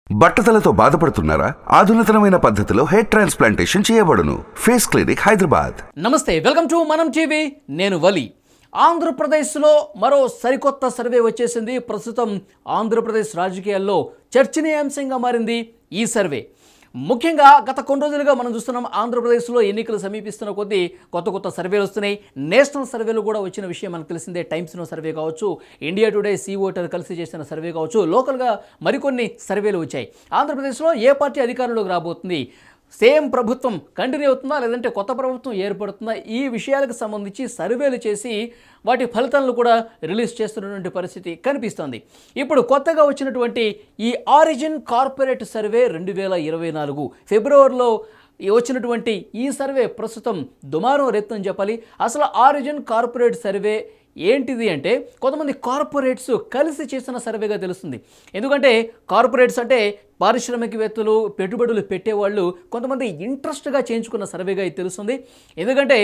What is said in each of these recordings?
బట్టతలతో బాధపడుతున్నారా? ఆధునితనమైన పద్ధతిలో hair transplantation చేయబడును. Face clinic, Hyderabad. నమస్తే, వెల్కమ్ టు మనం టీవీ. నేను వలి. ఆంధ్రప్రదేశ్లో మరో సరికొత్త సర్వే వచ్చేసింది. ప్రస్తుతం ఆంధ్రప్రదేశ్ రాజకీయాల్లో చర్చనీయాంశంగా మారింది ఈ సర్వే. ముఖ్యంగా గత కొన్ని రోజులుగా మనం చూస్తున్నాం, ఆంధ్రప్రదేశ్లో ఎన్నికలు సమీపిస్తున్న కొద్దీ కొత్త సర్వేలు వస్తున్నాయి. నేషనల్ సర్వేలు కూడా వచ్చిన విషయం మనకు తెలిసిందే. టైమ్స్ నో సర్వే కావచ్చు, ఇండియా టుడే, సీ ఓటర్ కలిసి చేసిన సర్వే కావచ్చు, లోకల్గా మరికొన్ని సర్వేలు వచ్చాయి. ఆంధ్రప్రదేశ్లో ఏ పార్టీ అధికారంలోకి రాబోతుంది, సేమ్ ప్రభుత్వం కంటిన్యూ అవుతుందా లేదంటే కొత్త ప్రభుత్వం ఏర్పడుతుందా, ఈ విషయాలకు సంబంధించి సర్వేలు చేసి వాటి ఫలితాలను కూడా రిలీజ్ చేస్తున్నటువంటి పరిస్థితి కనిపిస్తోంది. ఇప్పుడు కొత్తగా వచ్చినటువంటి ఈ ఆరిజిన్ కార్పొరేట్ సర్వే 2024 ఫిబ్రవరిలో వచ్చినటువంటి ఈ సర్వే ప్రస్తుతం దుమారం రేపుతుందని చెప్పాలి. అసలు ఆరిజిన్ కార్పొరేట్ సర్వే ఏంటిది అంటే, కొంతమంది కార్పొరేట్స్ కలిసి చేసిన సర్వేగా తెలుస్తుంది. ఎందుకంటే కార్పొరేట్స్ అంటే పారిశ్రామికవేత్తలు, పెట్టుబడులు పెట్టేవాళ్ళు కొంతమంది ఇంట్రెస్ట్గా చేయించుకున్న సర్వేగా ఇది తెలుస్తుంది. ఎందుకంటే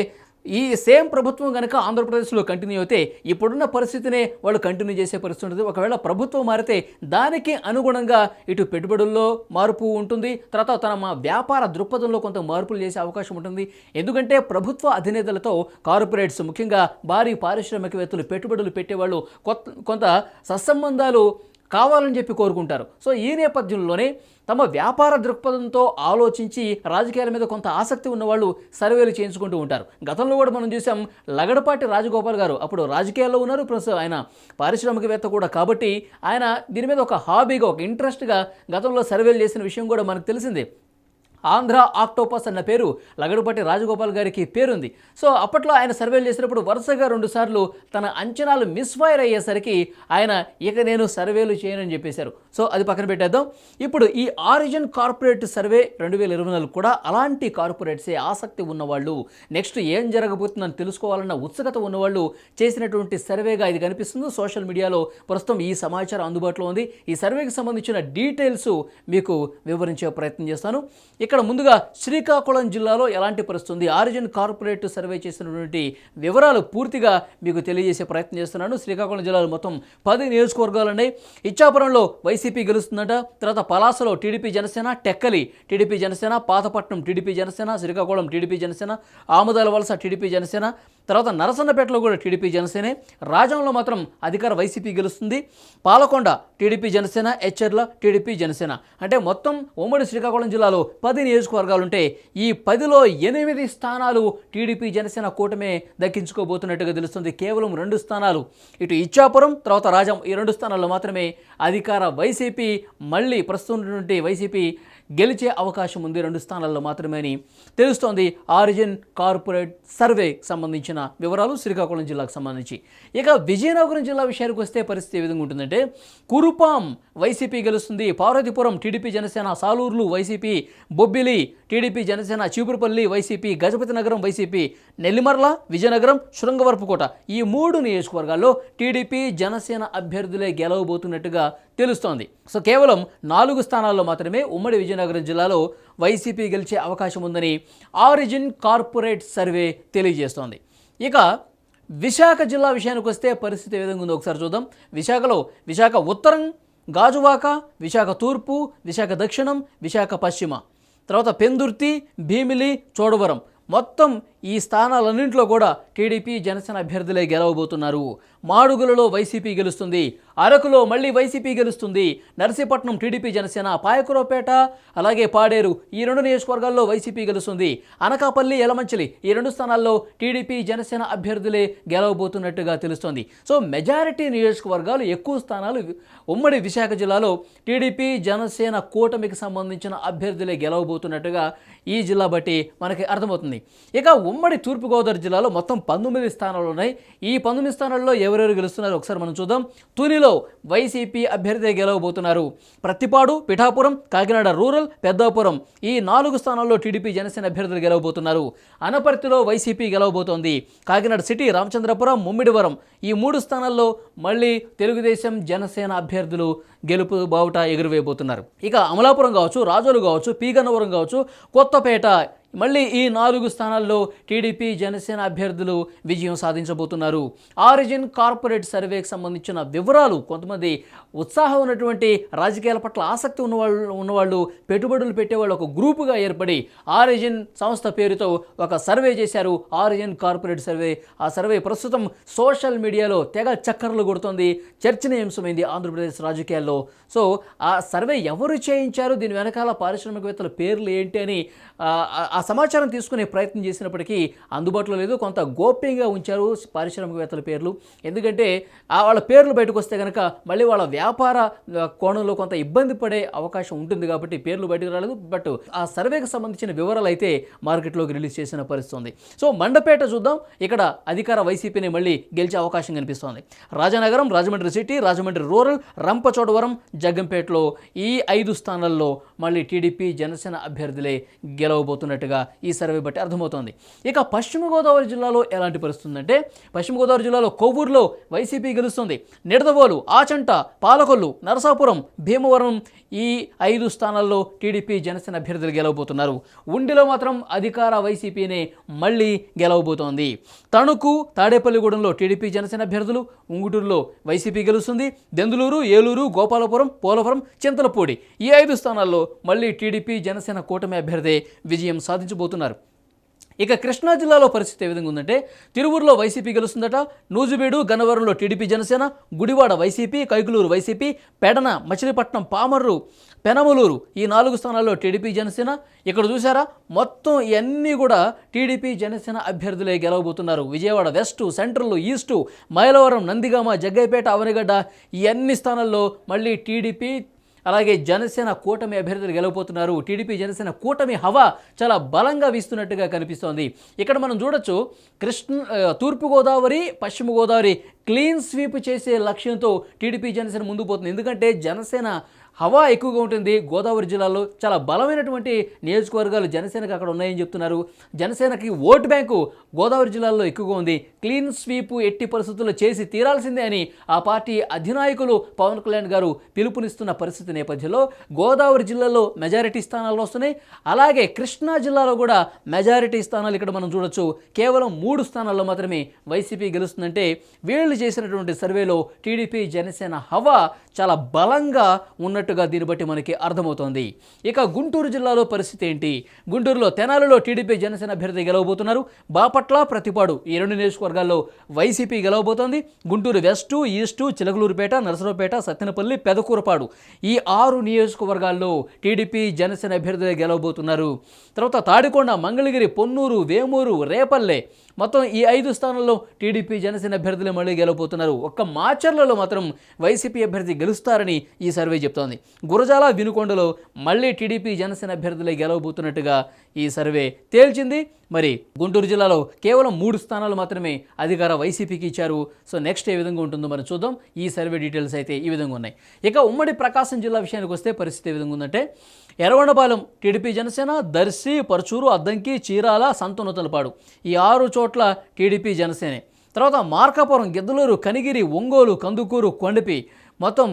ఈ సేమ్ ప్రభుత్వం కనుక ఆంధ్రప్రదేశ్లో కంటిన్యూ అయితే ఇప్పుడున్న పరిస్థితినే వాళ్ళు కంటిన్యూ చేసే పరిస్థితి ఉంటుంది. ఒకవేళ ప్రభుత్వం మారితే దానికి అనుగుణంగా ఇటు పెట్టుబడుల్లో మార్పు ఉంటుంది, తర్వాత తన వ్యాపార దృక్పథంలో కొంత మార్పులు చేసే అవకాశం ఉంటుంది. ఎందుకంటే ప్రభుత్వ అధినేతలతో కార్పొరేట్స్, ముఖ్యంగా భారీ పారిశ్రామికవేత్తలు, పెట్టుబడులు పెట్టేవాళ్ళు కొంత సత్సంబంధాలు కావాలని చెప్పి కోరుకుంటారు. సో ఈ నేపథ్యంలోనే తమ వ్యాపార దృక్పథంతో ఆలోచించి రాజకీయాల మీద కొంత ఆసక్తి ఉన్నవాళ్ళు సర్వేలు చేయించుకుంటూ ఉంటారు. గతంలో కూడా మనం చూసాం, లగడపాటి రాజగోపాల్ గారు అప్పుడు రాజకీయాల్లో ఉన్నారు, ప్లస్ ఆయన పారిశ్రామికవేత్త కూడా. కాబట్టి ఆయన దీని మీద ఒక హాబీగా, ఒక ఇంట్రెస్ట్గా గతంలో సర్వేలు చేసిన విషయం కూడా మనకు తెలిసిందే. ఆంధ్ర ఆక్టోపస్ అన్న పేరు లగడపాటి రాజగోపాల్ గారికి పేరుంది. సో అప్పట్లో ఆయన సర్వేలు చేసినప్పుడు వరుసగా 2 సార్లు తన అంచనాలు మిస్ఫైర్ అయ్యేసరికి ఆయన ఇక నేను సర్వేలు చేయనని చెప్పేశారు. సో అది పక్కన పెట్టేద్దాం. ఇప్పుడు ఈ ఆరిజిన్ కార్పొరేట్ సర్వే 2024 కూడా అలాంటి కార్పొరేట్సే, ఆసక్తి ఉన్నవాళ్ళు, నెక్స్ట్ ఏం జరగబోతుందని తెలుసుకోవాలన్న ఉత్సుకత ఉన్నవాళ్ళు చేసినటువంటి సర్వేగా ఇది కనిపిస్తుంది. సోషల్ మీడియాలో ప్రస్తుతం ఈ సమాచారం అందుబాటులో ఉంది. ఈ సర్వేకి సంబంధించిన డీటెయిల్స్ మీకు వివరించే ప్రయత్నం చేస్తాను. ఇక్కడ ముందుగా శ్రీకాకుళం జిల్లాలో ఎలాంటి పరిస్థితి ఉంది, ఆరిజిన్ కార్పొరేట్ సర్వే చేసినటువంటి వివరాలు పూర్తిగా మీకు తెలియజేసే ప్రయత్నం చేస్తున్నాను. శ్రీకాకుళం జిల్లాలో మొత్తం 10 నియోజకవర్గాలు ఉన్నాయి. ఇచ్చాపురంలో వైసీపీ గెలుస్తుందట, తర్వాత పలాసలో టీడీపీ జనసేన, టెక్కలి టీడీపీ జనసేన, పాతపట్నం టీడీపీ జనసేన, శ్రీకాకుళం టీడీపీ జనసేన, ఆముదాల వలస టీడీపీ జనసేన, తర్వాత నరసన్నపేటలో కూడా టీడీపీ జనసేనే, రాజంలో మాత్రం అధికార వైసీపీ గెలుస్తుంది, పాలకొండ టీడీపీ జనసేన, ఎచ్చెర్ల టీడీపీ జనసేన. అంటే మొత్తం ఉమ్మడి శ్రీకాకుళం జిల్లాలో 10 నియోజకవర్గాలు ఉంటే ఈ 10లో 8 స్థానాలు టీడీపీ జనసేన కూటమే దక్కించుకోబోతున్నట్టుగా తెలుస్తుంది. కేవలం 2 స్థానాలు, ఇటు ఇచ్చాపురం తర్వాత రాజం, ఈ 2 స్థానాల్లో మాత్రమే అధికార వైసీపీ, మళ్ళీ ప్రస్తుతం వైసీపీ గెలిచే అవకాశం ఉంది. 2 స్థానాల్లో మాత్రమే అని తెలుస్తోంది ఆరిజిన్ కార్పొరేట్ సర్వేకి సంబంధించిన వివరాలు శ్రీకాకుళం జిల్లాకు సంబంధించి. ఇక విజయనగరం జిల్లా విషయానికి వస్తే పరిస్థితి ఏ విధంగా ఉంటుందంటే, కురుపాం వైసీపీ గెలుస్తుంది, పార్వతీపురం టీడీపీ జనసేన, సాలూరులు వైసీపీ, బొబ్బిలి టీడీపీ జనసేన, చీపురుపల్లి వైసీపీ, గజపతి నగరం వైసీపీ, నెల్లిమర్ల, విజయనగరం, శృంగవరపుకోట, ఈ 3 నియోజకవర్గాల్లో టీడీపీ జనసేన అభ్యర్థులే గెలవబోతున్నట్టుగా తెలుస్తోంది. సో కేవలం 4 స్థానాల్లో మాత్రమే ఉమ్మడి విజయనగరం జిల్లాలో వైసీపీ గెలిచే అవకాశం ఉందని ఆరిజిన్ కార్పొరేట్ సర్వే తెలియజేస్తోంది. ఇక విశాఖ జిల్లా విషయానికి వస్తే పరిస్థితి ఏ విధంగా ఉందో ఒకసారి చూద్దాం. విశాఖ ఉత్తరం, గాజువాక, విశాఖ తూర్పు, విశాఖ దక్షిణం, విశాఖ పశ్చిమ, తర్వాత పెందుర్తి, భీమిలి, చోడవరం, మొత్తం ఈ స్థానాలన్నింటిలో కూడా టీడీపీ జనసేన అభ్యర్థులే గెలవబోతున్నారు. మాడుగులలో వైసీపీ గెలుస్తుంది, అరకులో మళ్ళీ వైసీపీ గెలుస్తుంది, నర్సీపట్నం టీడీపీ జనసేన, పాయకురపేట అలాగే పాడేరు, ఈ 2 నియోజకవర్గాల్లో వైసీపీ గెలుస్తుంది, అనకాపల్లి, యలమంచిలి, ఈ 2 స్థానాల్లో టీడీపీ జనసేన అభ్యర్థులే గెలవబోతున్నట్టుగా తెలుస్తోంది. సో మెజారిటీ నియోజకవర్గాలు, ఎక్కువ స్థానాలు ఉమ్మడి విశాఖ జిల్లాలో టీడీపీ జనసేన కూటమికి సంబంధించిన అభ్యర్థులే గెలవబోతున్నట్టుగా ఈ జిల్లా బట్టి మనకి అర్థమవుతుంది. ఇక ఉమ్మడి తూర్పుగోదావరి జిల్లాలో మొత్తం 19 స్థానాలు ఉన్నాయి. ఈ 19 స్థానాల్లో ఎవరెవరు గెలుస్తున్నారో ఒకసారి మనం చూద్దాం. తునిలో వైసీపీ అభ్యర్థి గెలవబోతున్నారు. ప్రత్తిపాడు, పిఠాపురం, కాకినాడ రూరల్, పెద్దాపురం, ఈ 4 స్థానాల్లో టీడీపీ జనసేన అభ్యర్థులు గెలవబోతున్నారు. అనపర్తిలో వైసీపీ గెలవబోతోంది. కాకినాడ సిటీ, రామచంద్రపురం, ముమ్మిడివరం, ఈ 3 స్థానాల్లో మళ్ళీ తెలుగుదేశం జనసేన అభ్యర్థులు గెలుపు బావుట ఎగురవేయబోతున్నారు. ఇక అమలాపురం కావచ్చు, రాజోలు కావచ్చు, పీగన్నవరం కావచ్చు, కొత్తపేట, మళ్ళీ ఈ 4 స్థానాల్లో టీడీపీ జనసేన అభ్యర్థులు విజయం సాధించబోతున్నారు. ఆరిజిన్ కార్పొరేట్ సర్వేకి సంబంధించిన వివరాలు, కొంతమంది ఉత్సాహం ఉన్నటువంటి రాజకీయాల పట్ల ఆసక్తి ఉన్నవాళ్ళు పెట్టుబడులు పెట్టేవాళ్ళు ఒక గ్రూపుగా ఏర్పడి ఆరిజిన్ సంస్థ పేరుతో ఒక సర్వే చేశారు. Origin corporate survey. ఆ సర్వే ప్రస్తుతం సోషల్ మీడియాలో తెగ చక్కర్లు కొడుతోంది, చర్చనీయాంశమైంది ఆంధ్రప్రదేశ్ రాజకీయాల్లో. సో ఆ సర్వే ఎవరు చేయించారు, దీని వెనకాల పారిశ్రామికవేత్తల పేర్లు ఏంటి అని ఆ సమాచారం తీసుకునే ప్రయత్నం చేసినప్పటికీ అందుబాటులో లేదు. కొంత గోప్యంగా ఉంచారు పారిశ్రామికవేత్తల పేర్లు. ఎందుకంటే వాళ్ళ పేర్లు బయటకు వస్తే కనుక మళ్ళీ వాళ్ళ వ్యాపార కోణంలో కొంత ఇబ్బంది పడే అవకాశం ఉంటుంది కాబట్టి పేర్లు బయటకు రాలేదు. బట్ ఆ సర్వేకి సంబంధించిన వివరాలు అయితే మార్కెట్లోకి రిలీజ్ చేసిన పరిస్థితి ఉంది. సో మండపేట చూద్దాం. ఇక్కడ అధికార వైసీపీని మళ్ళీ గెలిచే అవకాశం కనిపిస్తోంది. రాజనగరం, రాజమండ్రి సిటీ, రాజమండ్రి రూరల్, రంపచోడవరం, జగ్గంపేటలో ఈ 5 స్థానాల్లో మళ్ళీ టీడీపీ జనసేన అభ్యర్థులే గెలవబోతున్నట్టుగా ఈ సర్వే బట్టి అర్థమవుతోంది. ఇక పశ్చిమ గోదావరి జిల్లాలో ఎలాంటి పరిస్థితి ఉందంటే, పశ్చిమ గోదావరి జిల్లాలో కొవ్వూరులో వైసీపీ గెలుస్తుంది. నిడదవోలు, ఆచంట, పాలకొల్లు, నరసాపురం, భీమవరం ఈ 5 స్థానాల్లో టీడీపీ జనసేన అభ్యర్థులు గెలవబోతున్నారు. ఉండిలో మాత్రం అధికార వైసీపీనే మళ్ళీ గెలవబోతోంది. తణుకు, తాడేపల్లిగూడెంలో టీడీపీ జనసేన అభ్యర్థులు, ఉంగుటూరులో వైసీపీ గెలుస్తుంది. దెందులూరు, ఏలూరు, గోపాలపురం, పోలవరం, చింతలపూడి ఈ 5 స్థానాల్లో మళ్ళీ టీడీపీ జనసేన కూటమి అభ్యర్థి విజయం సాధించబోతున్నారు. ఇక కృష్ణా జిల్లాలో పరిస్థితి ఏ విధంగా ఉందంటే, తిరువూరులో వైసీపీ గెలుస్తుందట. నూజిబీడు, గన్నవరంలో TDP Janasena, Gudivada YCP, Kaikaluru YCP, Pedana, Machilipatnam, Pamarru, Penamaluru ఈ 4 స్థానాల్లో టీడీపీ జనసేన. ఇక్కడ చూసారా, మొత్తం ఇవన్నీ కూడా టీడీపీ జనసేన అభ్యర్థులే గెలవబోతున్నారు. Vijayawada west, central, east, Mylavaram, Nandigama, Jaggayyapeta, Avanigadda ఈ అన్ని స్థానాల్లో మళ్ళీ టీడీపీ అలాగే జనసేన కూటమి అభ్యర్థులు గెలవబోతున్నారు. టీడీపీ జనసేన కూటమి హవా చాలా బలంగా వీస్తున్నట్టుగా కనిపిస్తోంది. ఇక్కడ మనం చూడొచ్చు, తూర్పుగోదావరి, పశ్చిమ గోదావరి క్లీన్ స్వీప్ చేసే లక్ష్యంతో టీడీపీ జనసేన ముందుకు పోతుంది. ఎందుకంటే జనసేన హవా ఎక్కువగా ఉంటుంది. గోదావరి జిల్లాలో చాలా బలమైనటువంటి నియోజకవర్గాలు జనసేనకు అక్కడ ఉన్నాయని చెప్తున్నారు. జనసేనకి ఓటు బ్యాంకు గోదావరి జిల్లాలో ఎక్కువగా ఉంది. క్లీన్ స్వీప్ ఎట్టి పరిస్థితుల్లో చేసి తీరాల్సిందే అని ఆ పార్టీ అధినాయకులు పవన్ కళ్యాణ్ గారు పిలుపునిస్తున్న పరిస్థితి నేపథ్యంలో గోదావరి జిల్లాలో మెజారిటీ స్థానాలు వస్తున్నాయి. అలాగే కృష్ణా జిల్లాలో కూడా మెజారిటీ స్థానాలు ఇక్కడ మనం చూడొచ్చు. కేవలం 3 స్థానాల్లో మాత్రమే వైసీపీ గెలుస్తుందంటే వీళ్ళు చేసినటువంటి సర్వేలో టీడీపీ జనసేన హవా చాలా బలంగా ఉన్నట్టుగా దీన్ని బట్టి మనకి అర్థమవుతోంది. ఇక గుంటూరు జిల్లాలో పరిస్థితి ఏంటి? గుంటూరులో తెనాలిలో టీడీపీ జనసేన అభ్యర్థి గెలవబోతున్నారు. బాపట్ల, ప్రతిపాడు ఈ 2 నియోజకవర్గాల్లో వైసీపీ గెలవబోతోంది. గుంటూరు వెస్టు, ఈస్టు, చిలకలూరుపేట, నరసరావుపేట, సత్తెనపల్లి, పెదకూరపాడు ఈ 6 నియోజకవర్గాల్లో టీడీపీ జనసేన అభ్యర్థులే గెలవబోతున్నారు. తర్వాత తాడికొండ, మంగళగిరి, పొన్నూరు, వేమూరు, రేపల్లె మొత్తం ఈ 5 స్థానాల్లో టీడీపీ జనసేన అభ్యర్థులే మళ్ళీ గెలవబోతున్నారు. ఒక్క మాచర్లలో మాత్రం వైసీపీ అభ్యర్థి గెలుస్తారని ఈ సర్వే చెప్తోంది. గురజాల, వినుకొండలో మళ్ళీ టీడీపీ జనసేన అభ్యర్థులే గెలవబోతున్నట్టుగా ఈ సర్వే తేల్చింది. మరి గుంటూరు జిల్లాలో కేవలం 3 స్థానాలు మాత్రమే అధికార వైసీపీకి ఇచ్చారు. సో నెక్స్ట్ ఏ విధంగా ఉంటుందో మనం చూద్దాం. ఈ సర్వే డీటెయిల్స్ అయితే ఈ విధంగా ఉన్నాయి. ఇక ఉమ్మడి ప్రకాశం జిల్లా విషయానికి వస్తే పరిస్థితి ఏ విధంగా ఉందంటే, ఎర్రగొండపాలెం టీడీపీ జనసేన, దర్శి, పరుచూరు, అద్దంకి, చీరాల, సంతనూతలపాడు ఈ 6 చోట్ల టీడీపీ జనసేనే. తర్వాత మార్కాపురం, గిద్దలూరు, కనిగిరి, ఒంగోలు, కందుకూరు, కొండపి మొత్తం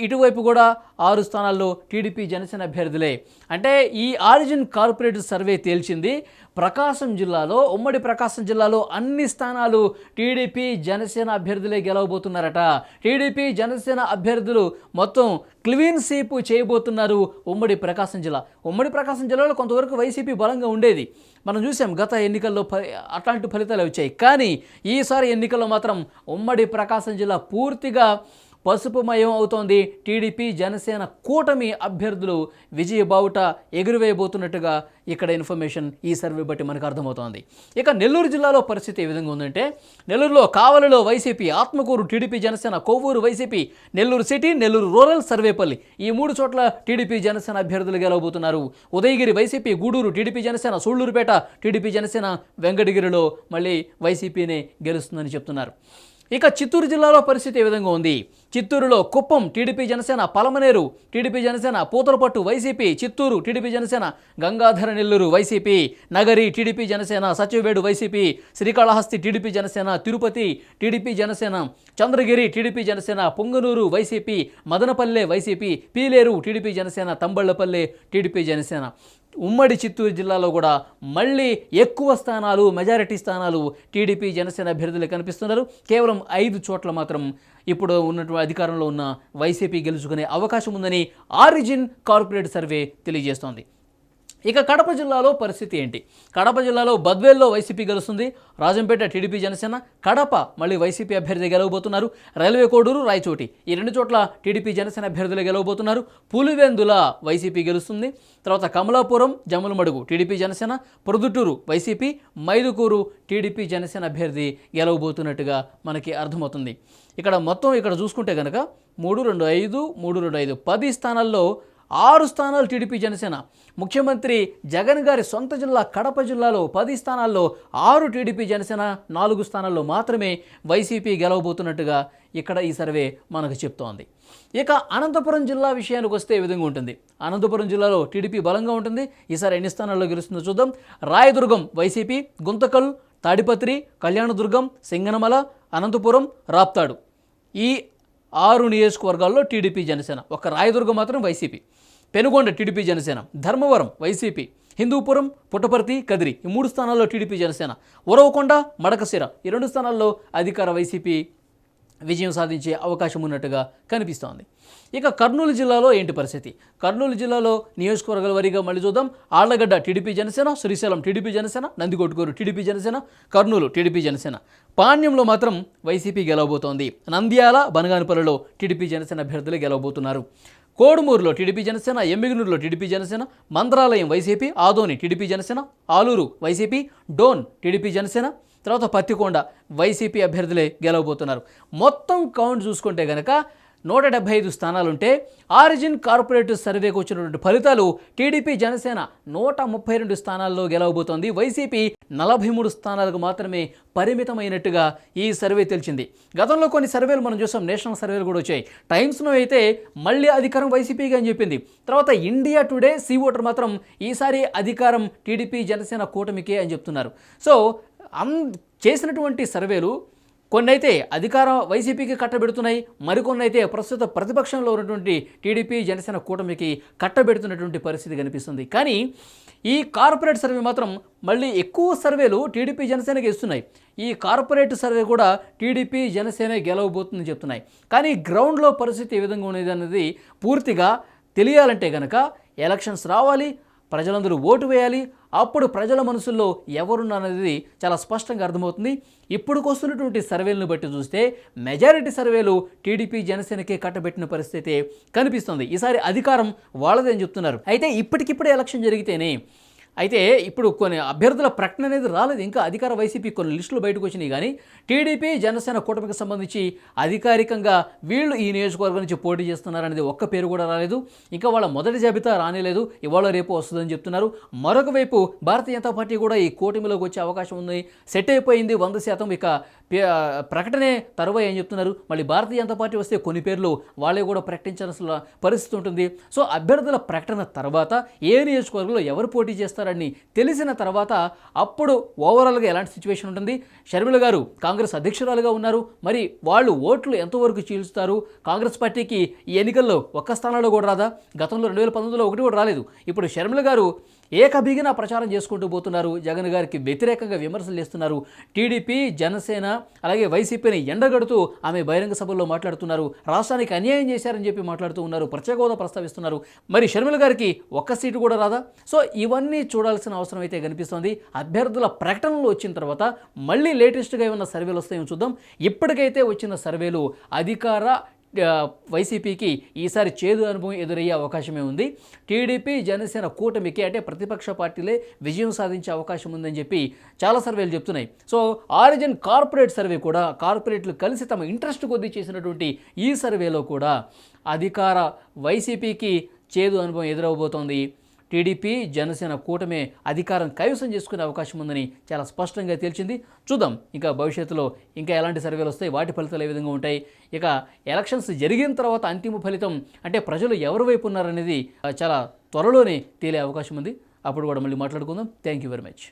ఇటువైపు కూడా 6 స్థానాల్లో టీడీపీ జనసేన అభ్యర్థులే. అంటే ఈ ఆరిజిన్ కార్పొరేటివ్ సర్వే తేల్చింది, ప్రకాశం జిల్లాలో, ఉమ్మడి ప్రకాశం జిల్లాలో అన్ని స్థానాలు టీడీపీ జనసేన అభ్యర్థులే గెలవబోతున్నారట. టీడీపీ జనసేన అభ్యర్థులు మొత్తం క్లీన్ స్వీప్ చేయబోతున్నారు ఉమ్మడి ప్రకాశం జిల్లా. ఉమ్మడి ప్రకాశం జిల్లాలో కొంతవరకు వైసీపీ బలంగా ఉండేది. మనం చూసాం గత ఎన్నికల్లో అట్లాంటి ఫలితాలు వచ్చాయి. కానీ ఈసారి ఎన్నికల్లో మాత్రం ఉమ్మడి ప్రకాశం జిల్లా పూర్తిగా పసుపుమయం అవుతోంది. టీడీపీ జనసేన కూటమి అభ్యర్థులు విజయ బావుట ఎగురువేయబోతున్నట్టుగా ఇక్కడ ఇన్ఫర్మేషన్ ఈ సర్వే బట్టి మనకు అర్థమవుతోంది. ఇక నెల్లూరు జిల్లాలో పరిస్థితి ఏ విధంగా ఉందంటే, నెల్లూరులో కావలిలో వైసీపీ, ఆత్మకూరు టీడీపీ జనసేన, కొవ్వూరు వైసీపీ, నెల్లూరు సిటీ, నెల్లూరు రూరల్, సర్వేపల్లి ఈ 3 చోట్ల టీడీపీ జనసేన అభ్యర్థులు గెలవబోతున్నారు. ఉదయగిరి వైసీపీ, గూడూరు టీడీపీ జనసేన, సూళ్లూరుపేట టీడీపీ జనసేన, వెంకటగిరిలో మళ్ళీ వైసీపీనే గెలుస్తుందని చెప్తున్నారు. ఇక చిత్తూరు జిల్లాలో పరిస్థితి ఏ విధంగా ఉంది? చిత్తూరులో కుప్పం టీడీపీ జనసేన, పలమనేరు టీడీపీ జనసేన, పూతలపట్టు వైసీపీ, చిత్తూరు టీడీపీ జనసేన, గంగాధర నెల్లూరు వైసీపీ, నగరి టీడీపీ జనసేన, సచివేడు వైసీపీ, శ్రీకాళహస్తి టీడీపీ జనసేన, తిరుపతి టీడీపీ జనసేన, చంద్రగిరి టీడీపీ జనసేన, పొంగనూరు వైసీపీ, మదనపల్లె వైసీపీ, పీలేరు టీడీపీ జనసేన, తంబళ్లపల్లె టీడీపీ జనసేన. ఉమ్మడి చిత్తూరు జిల్లాలో కూడా మళ్ళీ ఎక్కువ స్థానాలు, మెజారిటీ స్థానాలు టీడీపీ జనసేన అభ్యర్థులు కనిపిస్తున్నారు. కేవలం 5 చోట్ల మాత్రం ఇప్పుడు ఉన్నటువంటి అధికారంలో ఉన్న వైసీపీ గెలుచుకునే అవకాశం ఉందని ఆరిజిన్ కార్పొరేట్ సర్వే తెలియజేస్తోంది. ఇక కడప జిల్లాలో పరిస్థితి ఏంటి? కడప జిల్లాలో బద్వేల్లో వైసీపీ గెలుస్తుంది, రాజంపేట టీడీపీ జనసేన, కడప మళ్ళీ వైసీపీ అభ్యర్థి గెలవబోతున్నారు, రైల్వే కోడూరు, రాయచోటి ఈ 2 చోట్ల టీడీపీ జనసేన అభ్యర్థులు గెలవబోతున్నారు, పులివెందుల వైసీపీ గెలుస్తుంది, తర్వాత Kamalapuram, Jammalamadugu TDP Janasena, Proddatur YCP, Mydukur TDP Janasena అభ్యర్థి గెలవబోతున్నట్టుగా మనకి అర్థమవుతుంది. ఇక్కడ చూసుకుంటే కనుక 3-2-5 10 స్థానాల్లో 6 స్థానాలు టీడీపీ జనసేన. ముఖ్యమంత్రి జగన్ గారి సొంత జిల్లా కడప జిల్లాలో 10 స్థానాల్లో 6 టీడీపీ జనసేన, 4 స్థానాల్లో మాత్రమే వైసీపీ గెలవబోతున్నట్టుగా ఇక్కడ ఈ సర్వే మనకు చెప్తోంది. ఇక అనంతపురం జిల్లా విషయానికి వస్తే ఈ విధంగా ఉంటుంది. అనంతపురం జిల్లాలో టీడీపీ బలంగా ఉంటుంది. ఈసారి ఎన్ని స్థానాల్లో గెలుస్తుందో చూద్దాం. రాయదుర్గం వైసీపీ, గుంతకల్, తాడిపత్రి, కళ్యాణదుర్గం, సింగనమల, అనంతపురం, రాప్తాడు ఈ 6 నియోజకవర్గాల్లో టీడీపీ జనసేన. ఒక రాయదుర్గం మాత్రం వైసీపీ. పెనుగొండ టీడీపీ జనసేన, ధర్మవరం వైసీపీ, హిందూపురం, పుట్టపర్తి, కదిరి ఈ 3 స్థానాల్లో టీడీపీ జనసేన, ఉరవకొండ, మడకశిర ఈ 2 స్థానాల్లో అధికార వైసీపీ విజయం సాధించే అవకాశం ఉన్నట్టుగా కనిపిస్తోంది. ఇక కర్నూలు జిల్లాలో ఏంటి పరిస్థితి? కర్నూలు జిల్లాలో నియోజకవర్గాల వారీగా మళ్ళీ చూద్దాం. ఆళ్లగడ్డ టీడీపీ జనసేన, శ్రీశైలం టీడీపీ జనసేన, నందికొట్కూరు టీడీపీ జనసేన, కర్నూలు టీడీపీ జనసేన. పాణ్యంలో మాత్రం వైసీపీ గెలవబోతోంది. నంద్యాల, బనగానపల్లిలో టీడీపీ జనసేన అభ్యర్థులు గెలవబోతున్నారు. కోడుమూరులో టీడీపీ జనసేన, ఎమ్మిగనూరులో టీడీపీ జనసేన, మంత్రాలయం వైసీపీ, ఆదోని టీడీపీ జనసేన, ఆలూరు వైసీపీ, డోన్ టీడీపీ జనసేన, తర్వాత పత్తికొండ వైసీపీ అభ్యర్థులే గెలవబోతున్నారు. మొత్తం కౌంట్ చూసుకుంటే కనుక 175 స్థానాలుంటే ఆరిజిన్ కార్పొరేట్ సర్వేకు వచ్చినటువంటి ఫలితాలు టీడీపీ జనసేన 132 స్థానాల్లో గెలవబోతోంది. వైసీపీ 43 స్థానాలకు మాత్రమే పరిమితమైనట్టుగా ఈ సర్వే తెలిసింది. గతంలో కొన్ని సర్వేలు మనం చూసాం, నేషనల్ సర్వేలు కూడా వచ్చాయి. టైమ్స్లో అయితే మళ్ళీ అధికారం వైసీపీగా అని చెప్పింది. తర్వాత ఇండియా టుడే, సీ ఓటర్ మాత్రం ఈసారి అధికారం టీడీపీ జనసేన కూటమికే అని చెప్తున్నారు. సో చేసినటువంటి సర్వేలు కొన్ని అయితే అధికారం వైసీపీకి కట్టబెడుతున్నాయి, మరికొన్ని అయితే ప్రస్తుత ప్రతిపక్షంలో ఉన్నటువంటి టీడీపీ జనసేన కూటమికి కట్టబెడుతున్నటువంటి పరిస్థితి కనిపిస్తుంది. కానీ ఈ కార్పొరేట్ సర్వే మాత్రం మళ్ళీ ఎక్కువ సర్వేలు టీడీపీ జనసేనకి ఇస్తున్నాయి. ఈ కార్పొరేట్ సర్వే కూడా టీడీపీ జనసేన గెలవబోతుందని చెప్తున్నాయి. కానీ గ్రౌండ్లో పరిస్థితి ఏ విధంగా ఉండేది అన్నది పూర్తిగా తెలియాలంటే కనుక ఎలక్షన్స్ రావాలి, ప్రజలందరూ ఓటు వేయాలి. అప్పుడు ప్రజల మనసుల్లో ఎవరున్నది చాలా స్పష్టంగా అర్థమవుతుంది. ఇప్పుడుకు వస్తున్నటువంటి సర్వేలను బట్టి చూస్తే మెజారిటీ సర్వేలు టీడీపీ జనసేనకే కట్టబెట్టిన పరిస్థితి కనిపిస్తుంది. ఈసారి అధికారం వాళ్ళదే అని చెప్తున్నారు. అయితే ఇప్పటికిప్పుడే ఎలక్షన్ జరిగితేనే అయితే ఇప్పుడు కొన్ని అభ్యర్థుల ప్రకటన అనేది రాలేదు. ఇంకా అధికార వైసీపీ కొన్ని లిస్టులు బయటకు వచ్చినాయి. కానీ టీడీపీ జనసేన కూటమికి సంబంధించి అధికారికంగా వీళ్ళు ఈ నియోజకవర్గం నుంచి పోటీ చేస్తున్నారనేది ఒక్క పేరు కూడా రాలేదు. ఇంకా వాళ్ళ మొదటి జాబితా రానేలేదు, ఇవాళ రేపు వస్తుందని చెప్తున్నారు. మరొక వైపు భారతీయ జనతా పార్టీ కూడా ఈ కూటమిలోకి వచ్చే అవకాశం ఉంది, సెట్ అయిపోయింది 100%. ఇక ప్రకటనే తరువాయి అని చెప్తున్నారు. మళ్ళీ భారతీయ జనతా పార్టీ వస్తే కొన్ని పేర్లు వాళ్ళే కూడా ప్రకటించాల్సిన పరిస్థితి ఉంటుంది. సో అభ్యర్థుల ప్రకటన తర్వాత ఏ నియోజకవర్గంలో ఎవరు పోటీ చేస్తారని తెలిసిన తర్వాత అప్పుడు ఓవరాల్గా ఎలాంటి సిచ్యువేషన్ ఉంటుంది. షర్మిల గారు కాంగ్రెస్ అధ్యక్షురాలుగా ఉన్నారు, మరి వాళ్ళు ఓట్లు ఎంతవరకు చీల్చుతారు? కాంగ్రెస్ పార్టీకి ఈ ఎన్నికల్లో ఒక్క స్థానంలో కూడా రాదా? గతంలో 2019లో ఒకటి కూడా రాలేదు. ఇప్పుడు షర్మిల గారు ఏకబిగిన ప్రచారం చేసుకుంటూ పోతున్నారు, జగన్ గారికి వ్యతిరేకంగా విమర్శలు చేస్తున్నారు. టీడీపీ జనసేన అలాగే వైసీపీని ఎండగడుతూ ఆమె బహిరంగ సభల్లో మాట్లాడుతున్నారు. రాష్ట్రానికి అన్యాయం చేశారని చెప్పి మాట్లాడుతూ ఉన్నారు, ప్రత్యేక హోదా ప్రస్తావిస్తున్నారు. మరి షర్మిల గారికి ఒక్క సీటు కూడా రాదా? సో ఇవన్నీ చూడాల్సిన అవసరం అయితే కనిపిస్తోంది. అభ్యర్థుల ప్రకటనలు వచ్చిన తర్వాత మళ్ళీ లేటెస్ట్గా ఏమన్నా సర్వేలు వస్తాయో చూద్దాం. ఇప్పటికైతే వచ్చిన సర్వేలు అధికార వైసీపీకి ఈసారి చేదు అనుభవం ఎదురయ్యే అవకాశమే ఉంది. టీడీపీ జనసేన కూటమికి అంటే ప్రతిపక్ష పార్టీలే విజయం సాధించే అవకాశం ఉందని చెప్పి చాలా సర్వేలు చెప్తున్నాయి. సో ఆరిజిన్ కార్పొరేట్ సర్వే కూడా కార్పొరేట్లు కలిసి తమ ఇంట్రెస్ట్ కొద్దీ చేసినటువంటి ఈ సర్వేలో కూడా అధికార వైసీపీకి చేదు అనుభవం ఎదురవబోతోంది. టీడీపీ జనసేన కూటమే అధికారం కైవసం చేసుకునే అవకాశం ఉందని చాలా స్పష్టంగా తేల్చింది. చూద్దాం ఇంకా భవిష్యత్తులో ఇంకా ఎలాంటి సర్వేలు వస్తాయి, వాటి ఫలితాలు ఏ విధంగా ఉంటాయి. ఇక ఎలక్షన్స్ జరిగిన తర్వాత అంతిమ ఫలితం అంటే ప్రజలు ఎవరి వైపు ఉన్నారనేది చాలా త్వరలోనే తేలే అవకాశం ఉంది. అప్పుడు కూడా మళ్ళీ మాట్లాడుకుందాం. Thank you very much.